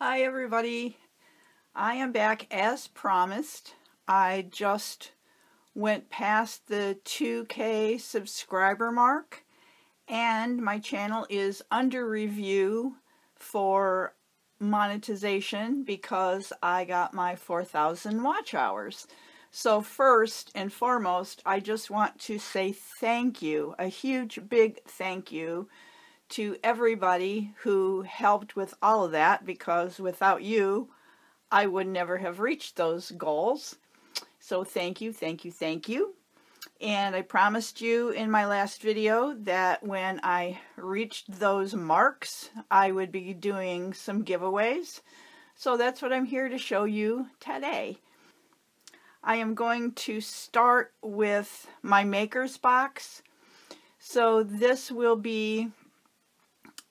Hi everybody, I am back as promised. I just went past the 2K subscriber mark and my channel is under review for monetization because I got my 4,000 watch hours. So first and foremost, I just want to say thank you, a huge big thank you to everybody who helped with all of that, because without you I would never have reached those goals. So thank you, thank you, thank you. And I promised you in my last video that when I reached those marks I would be doing some giveaways. So that's what I'm here to show you today. I am going to start with my maker's box. So this will be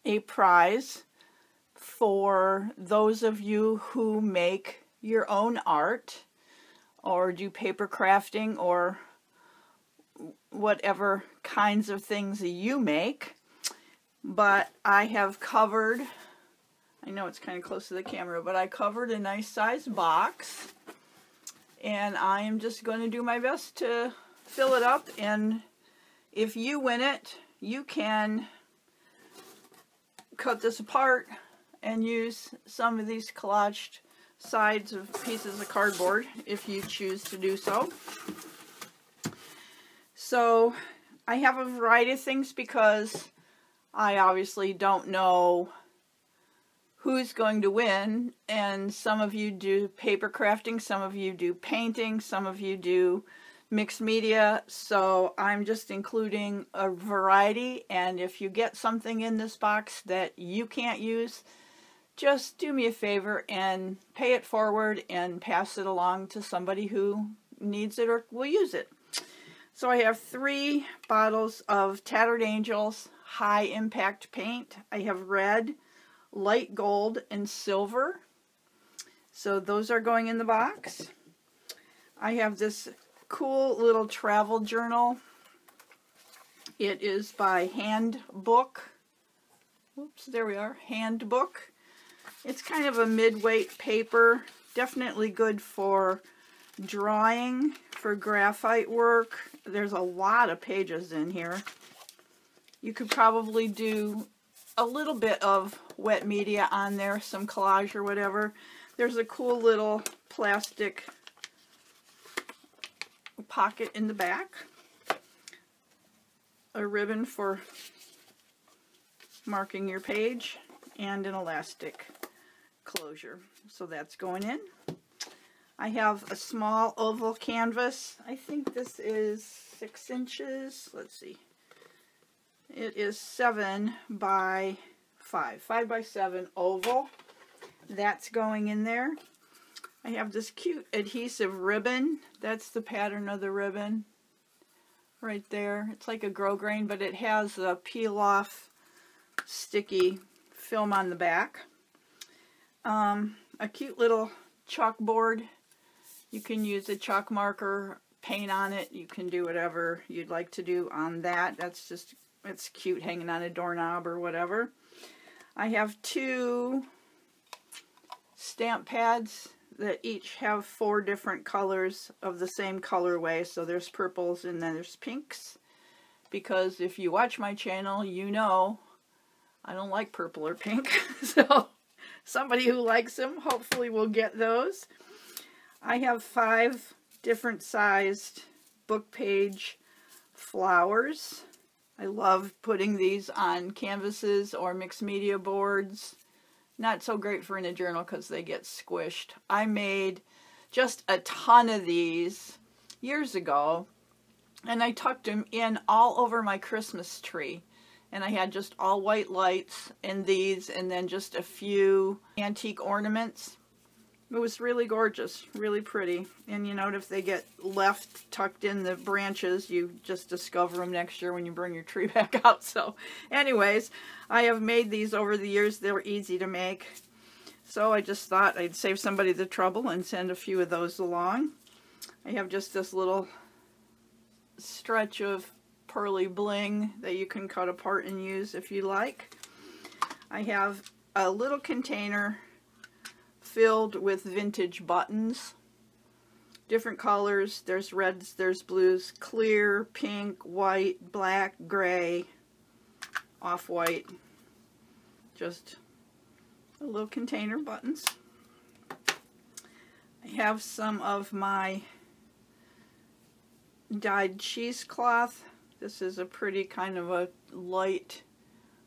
a prize for those of you who make your own art or do paper crafting or whatever kinds of things that you make. But I have covered, I know it's kind of close to the camera, but I covered a nice size box and I am just going to do my best to fill it up. And if you win it, you can cut this apart and use some of these collaged sides of pieces of cardboard if you choose to do so. So I have a variety of things because I obviously don't know who's going to win, and some of you do paper crafting, some of you do painting, some of you do mixed media, so I'm just including a variety. And if you get something in this box that you can't use, just do me a favor and pay it forward and pass it along to somebody who needs it or will use it. So I have 3 bottles of Tattered Angels high impact paint. I have red, light gold, and silver. So those are going in the box. I have this cool little travel journal. It is by Handbook. Oops, there we are. Handbook. It's kind of a mid-weight paper. Definitely good for drawing, for graphite work. There's a lot of pages in here. You could probably do a little bit of wet media on there, some collage or whatever. There's a cool little plastic pocket in the back, a ribbon for marking your page, and an elastic closure. So that's going in. I have a small oval canvas. I think this is 6 inches. Let's see. It is 7 by 5 by 7 oval. That's going in there. I have this cute adhesive ribbon. That's the pattern of the ribbon right there. It's like a grosgrain, but it has a peel-off sticky film on the back. A cute little chalkboard. You can use a chalk marker, paint on it. You can do whatever you'd like to do on that. That's just, it's cute hanging on a doorknob or whatever. I have 2 stamp pads that each have 4 different colors of the same colorway. So there's purples and then there's pinks. Because if you watch my channel, you know I don't like purple or pink. So somebody who likes them hopefully will get those. I have 5 different sized book page flowers. I love putting these on canvases or mixed media boards. Not so great for in a journal because they get squished. I made just a ton of these years ago, and I tucked them in all over my Christmas tree. And I had just all white lights and these, and then just a few antique ornaments. It was really gorgeous, really pretty. And you know, if they get left tucked in the branches, you just discover them next year when you bring your tree back out. So anyways, I have made these over the years. They're easy to make. So I just thought I'd save somebody the trouble and send a few of those along. I have just this little stretch of pearly bling that you can cut apart and use if you like. I have a little container filled with vintage buttons. Different colors. There's reds, there's blues, clear, pink, white, black, gray, off-white. Just a little container buttons. I have some of my dyed cheesecloth. This is a pretty kind of a light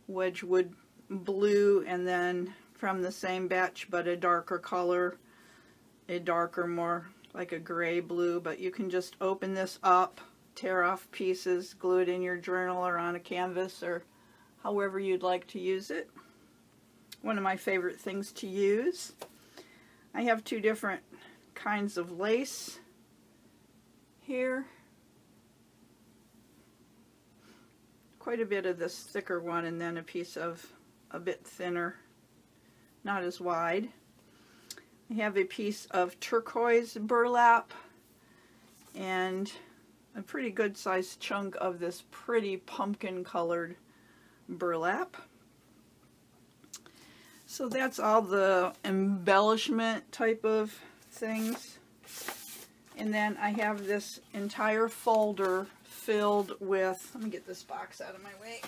Wedgwood blue, and then from the same batch but a darker color, a darker, more like a gray blue. But you can just open this up, tear off pieces, glue it in your journal or on a canvas or however you'd like to use it. One of my favorite things to use. I have two different kinds of lace here. Quite a bit of this thicker one, and then a piece of a bit thinner, not as wide. I have a piece of turquoise burlap and a pretty good sized chunk of this pretty pumpkin colored burlap. So that's all the embellishment type of things. And then I have this entire folder filled with, let me get this box out of my way.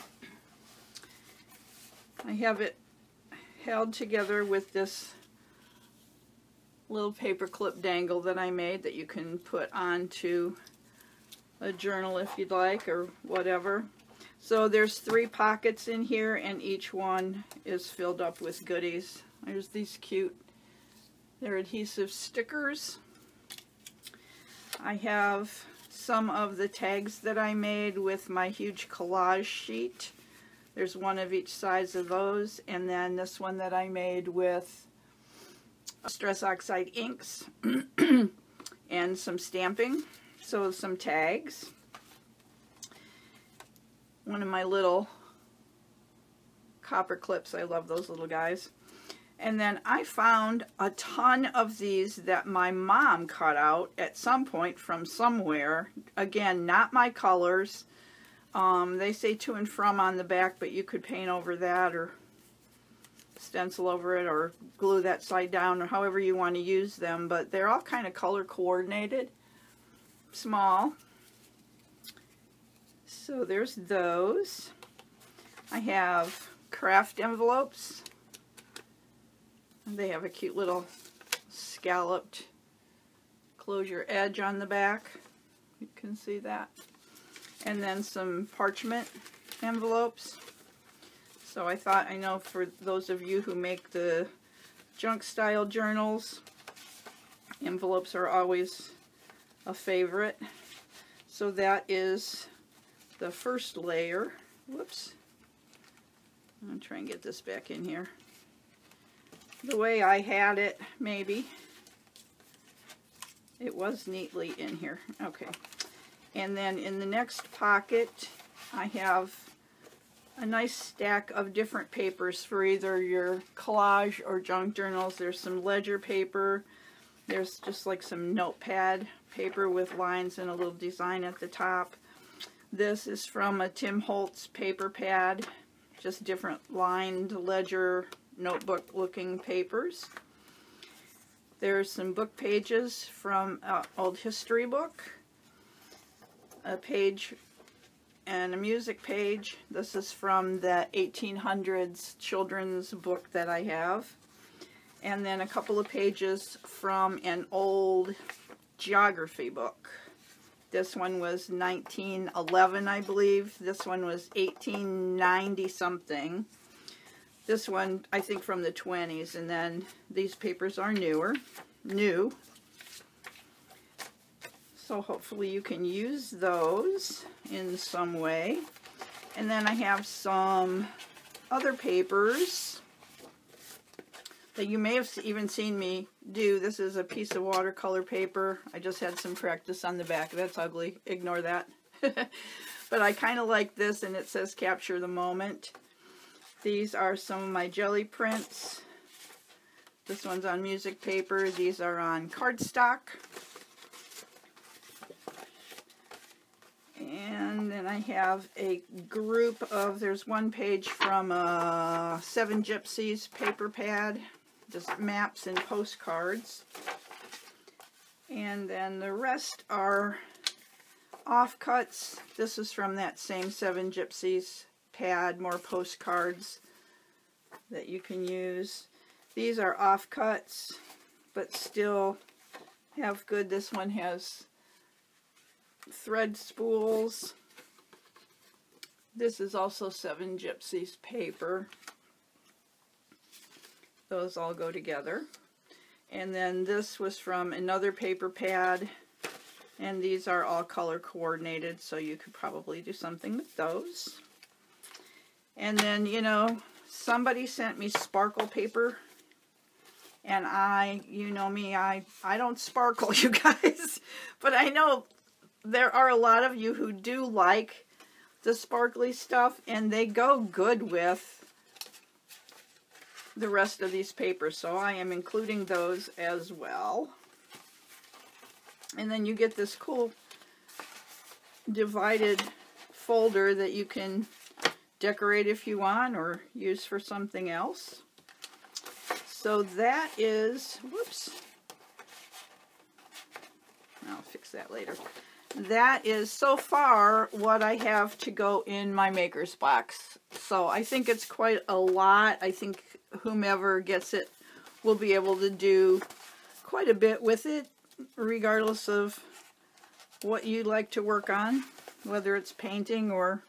I have it held together with this little paper clip dangle that I made that you can put onto a journal if you'd like, or whatever. So there's 3 pockets in here, and each one is filled up with goodies. There's these cute, they're adhesive stickers. I have some of the tags that I made with my huge collage sheet. There's one of each size of those, and then this one that I made with stress oxide inks and some stamping. So some tags. One of my little copper clips. I love those little guys. And then I found a ton of these that my mom cut out at some point from somewhere. Again, not my colors. They say to and from on the back, but you could paint over that or stencil over it or glue that side down or however you want to use them. But they're all kind of color coordinated. Small. So there's those. I have craft envelopes. They have a cute little scalloped closure edge on the back. You can see that. And then some parchment envelopes. So I thought, I know for those of you who make the junk style journals, envelopes are always a favorite. So that is the first layer. Whoops. I'm going to try and get this back in here the way I had it. Maybe it was neatly in here. Okay. And then in the next pocket I have a nice stack of different papers for either your collage or junk journals. There's some ledger paper. There's just like some notepad paper with lines and a little design at the top. This is from a Tim Holtz paper pad. Just different lined ledger notebook looking papers. There's some book pages from an old history book. A page and a music page. This is from the 1800s children's book that I have. And then a couple of pages from an old geography book. This one was 1911, I believe. This one was 1890 something. This one, I think, from the 20s. And then these papers are new. So hopefully you can use those in some way. And then I have some other papers that you may have even seen me do. This is a piece of watercolor paper. I just had some practice on the back. That's ugly. Ignore that. But I kind of like this, and it says capture the moment. These are some of my jelly prints. This one's on music paper. These are on cardstock. And then I have a group of, there's one page from Seven Gypsies paper pad. just maps and postcards. And then the rest are offcuts. This is from that same Seven Gypsies pad, more postcards that you can use. These are offcuts, but still have good. This one has thread spools. This is also Seven Gypsies paper. Those all go together. And then this was from another paper pad, and these are all color coordinated, so you could probably do something with those. And then, you know, somebody sent me sparkle paper, and you know me, I don't sparkle, you guys, but I know there are a lot of you who do like the sparkly stuff, and they go good with the rest of these papers, so I am including those as well. And then you get this cool divided folder that you can decorate if you want or use for something else. So that is, whoops, I'll fix that later. That is so far what I have to go in my maker's box. So I think it's quite a lot. I think whomever gets it will be able to do quite a bit with it, regardless of what you like to work on, whether it's painting or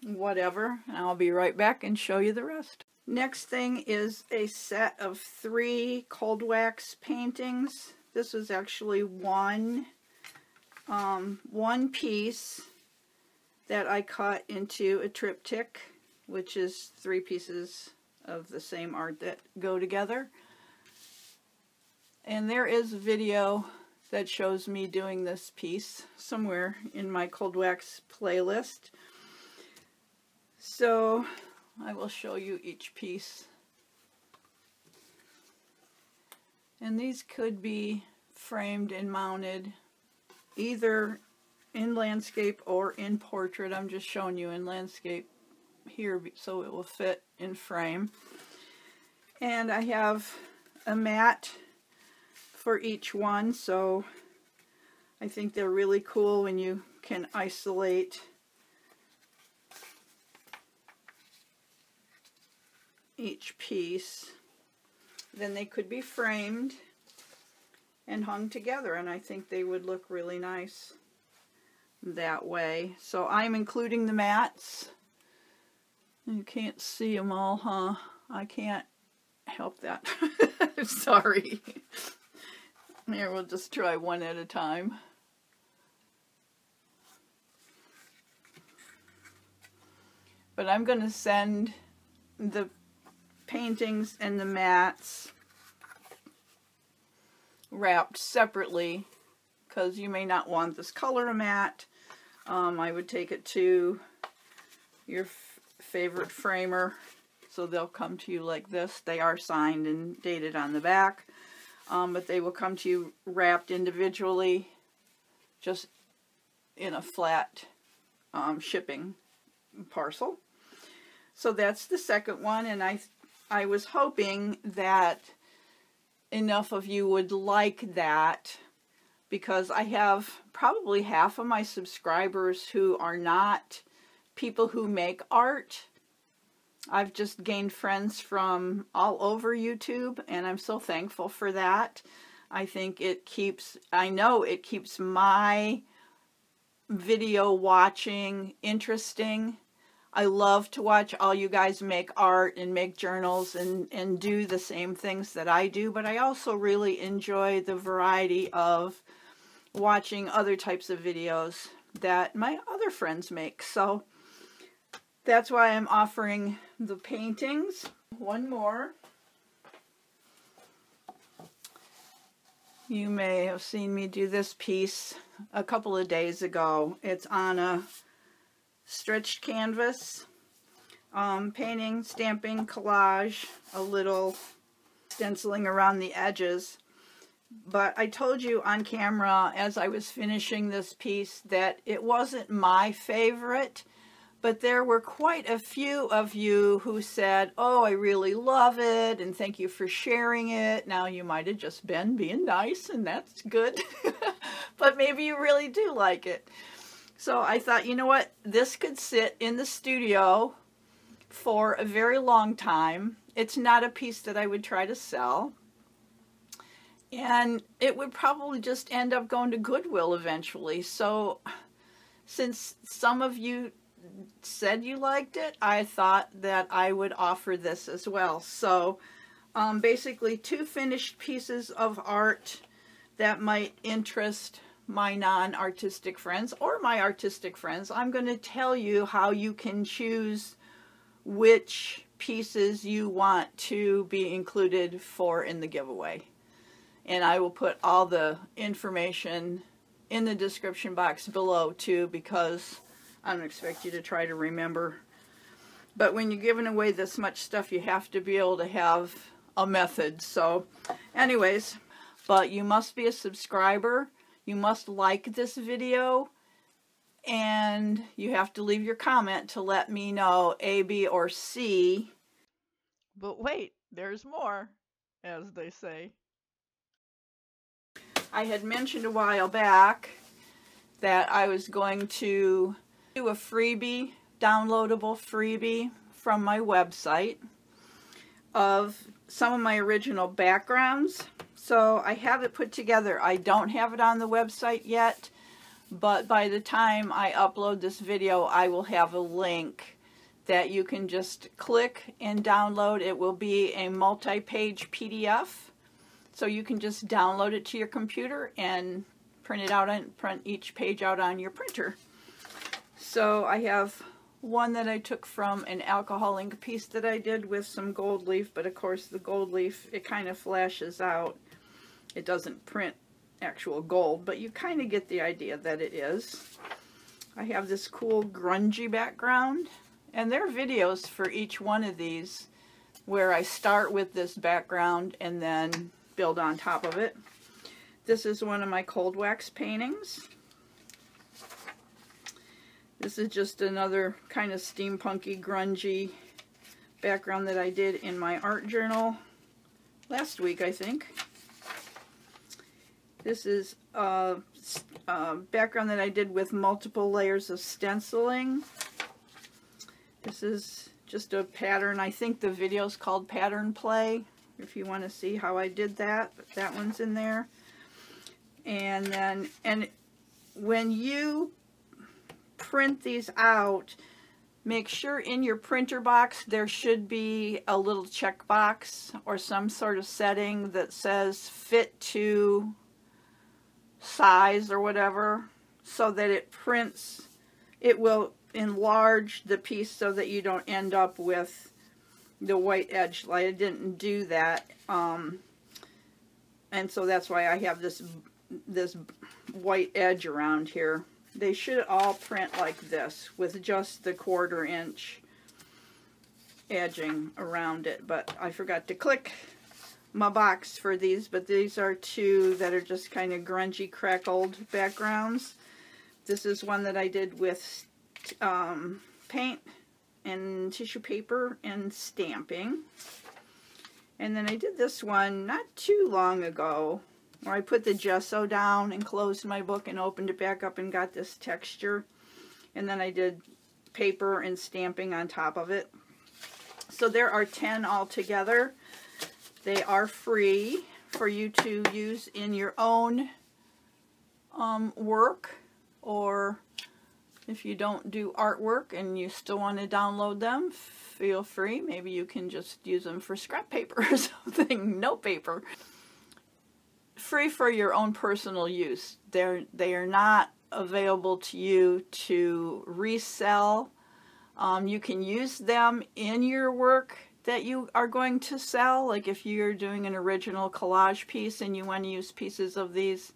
whatever. And I'll be right back and show you the rest. Next thing is a set of 3 cold wax paintings. This was actually one piece that I cut into a triptych, which is 3 pieces of the same art that go together. And there is a video that shows me doing this piece somewhere in my cold wax playlist. So I will show you each piece. And these could be framed and mounted either in landscape or in portrait. I'm just showing you in landscape here so it will fit in frame. And I have a mat for each one, so I think they're really cool when you can isolate each piece. Then they could be framed and hung together, and I think they would look really nice that way. So I'm including the mats. You can't see them all, huh? I can't help that. Sorry. Here, we'll just try one at a time. But I'm going to send the paintings and the mats wrapped separately, because you may not want this color mat. I would take it to your favorite framer, so they'll come to you like this. They are signed and dated on the back, but they will come to you wrapped individually, just in a flat shipping parcel. So that's the second one, and I was hoping that enough of you would like that, because I have probably half of my subscribers who are not people who make art. I've just gained friends from all over YouTube, and I'm so thankful for that. I think I know it keeps my video watching interesting. I love to watch all you guys make art and make journals and do the same things that I do, but I also really enjoy the variety of watching other types of videos that my other friends make. So that's why I'm offering the paintings. One more. You may have seen me do this piece a couple of days ago. It's on a stretched canvas, painting, stamping, collage, a little stenciling around the edges. But I told you on camera as I was finishing this piece that it wasn't my favorite, but there were quite a few of you who said, oh, I really love it, and thank you for sharing it. Now, you might have just been being nice, and that's good, but maybe you really do like it. So I thought, you know what, this could sit in the studio for a very long time. It's not a piece that I would try to sell, and it would probably just end up going to Goodwill eventually. So since some of you said you liked it, I thought that I would offer this as well. So basically 2 finished pieces of art that might interest my non-artistic friends or my artistic friends. I'm going to tell you how you can choose which pieces you want to be included in the giveaway. And I will put all the information in the description box below too, because I don't expect you to try to remember. But when you're giving away this much stuff, you have to be able to have a method. So anyways, but you must be a subscriber. You must like this video. And you have to leave your comment to let me know A, B, or C. But wait, there's more, as they say. I had mentioned a while back that I was going to do a freebie, downloadable freebie from my website of some of my original backgrounds. So I have it put together. I don't have it on the website yet, but by the time I upload this video, I will have a link that you can just click and download. It will be a multi-page PDF, so you can just download it to your computer and print it out and print each page out on your printer. So I have one that I took from an alcohol ink piece that I did with some gold leaf, but of course the gold leaf, it kind of flashes out. It doesn't print actual gold, but you kind of get the idea that it is. I have this cool grungy background, and there are videos for each one of these where I start with this background and then build on top of it. This is one of my cold wax paintings. This is just another kind of steampunky, grungy background that I did in my art journal last week, I think. This is a background that I did with multiple layers of stenciling. This is just a pattern. I think the video is called Pattern Play, if you want to see how I did that. But that one's in there. And then, when you print these out, make sure in your printer box there should be a little check box or some sort of setting that says fit to size or whatever, so that it prints, it will enlarge the piece so that you don't end up with the white edge. I didn't do that, and so that's why I have this white edge around here. They should all print like this with just the 1/4 inch edging around it, but I forgot to click my box for these. But these are 2 that are just kind of grungy, crackled backgrounds. This is one that I did with paint and tissue paper and stamping. And then I did this one not too long ago, where I put the gesso down and closed my book and opened it back up and got this texture. And then I did paper and stamping on top of it. So there are 10 altogether. They are free for you to use in your own work, or if you don't do artwork and you still want to download them, feel free. Maybe you can just use them for scrap paper or something, note paper. Free for your own personal use. They are not available to you to resell. You can use them in your work that you are going to sell. Like if you're doing an original collage piece and you want to use pieces of these,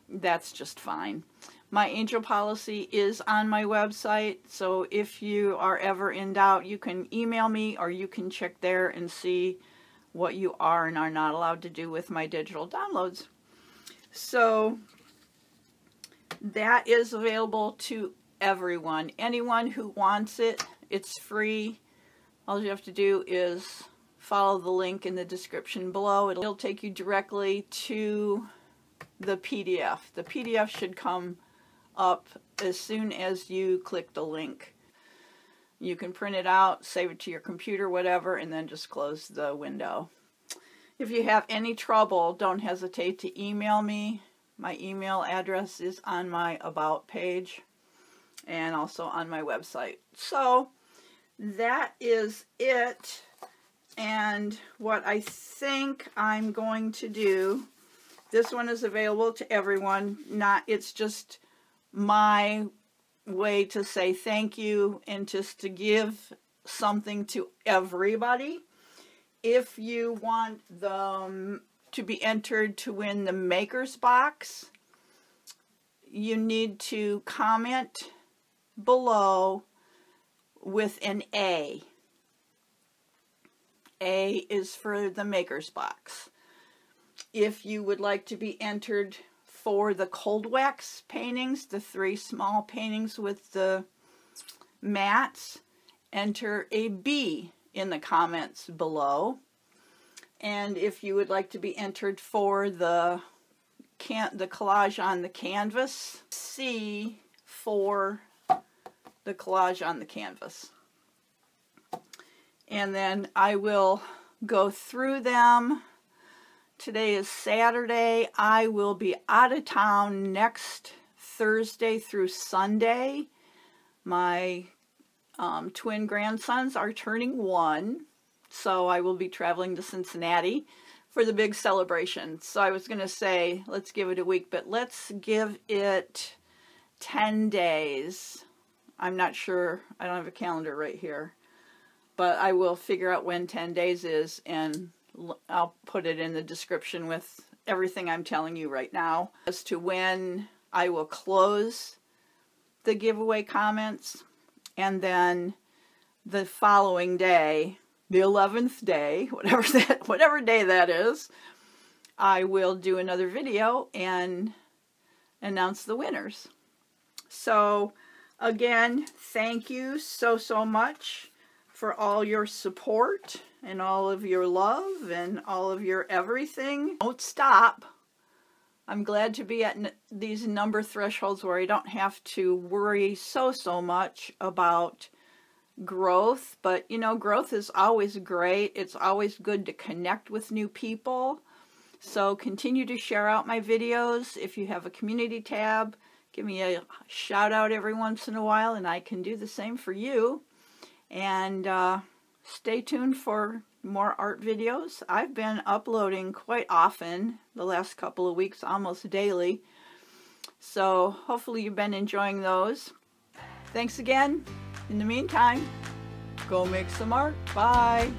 that's just fine. My angel policy is on my website, so if you are ever in doubt, you can email me or you can check there and see what you are and are not allowed to do with my digital downloads. So that is available to everyone. Anyone who wants it, it's free. All you have to do is follow the link in the description below. It'll take you directly to the PDF. The PDF should come up as soon as you click the link. You can print it out, save it to your computer, whatever, and then just close the window. If you have any trouble, don't hesitate to email me. My email address is on my About page and also on my website. So that is it. And what I think I'm going to do, this one is available to everyone. It's just my way to say thank you and just to give something to everybody. If you want them to be entered to win the Maker's Box, you need to comment below with an A. A is for the Maker's Box. If you would like to be entered for the cold wax paintings, the 3 small paintings with the mats, enter a B in the comments below. And if you would like to be entered for the collage on the canvas, C for the collage on the canvas. And then I will go through them. Today is Saturday. I will be out of town next Thursday through Sunday. My twin grandsons are turning 1, so I will be traveling to Cincinnati for the big celebration. So I was going to say, let's give it a week, but let's give it 10 days. I'm not sure. I don't have a calendar right here, but I will figure out when 10 days is, and I'll put it in the description with everything I'm telling you right now as to when I will close the giveaway comments. And then the following day, the 11th day, whatever day that is, I will do another video and announce the winners. So again, thank you so much for all your support and all of your love and all of your everything. Don't stop. I'm glad to be at these number thresholds where I don't have to worry so much about growth. But, you know, growth is always great. It's always good to connect with new people. So continue to share out my videos. If you have a community tab, give me a shout out every once in a while, and I can do the same for you. And stay tuned for more art videos. I've been uploading quite often the last couple of weeks, almost daily. So hopefully you've been enjoying those. Thanks again. In the meantime, go make some art. Bye.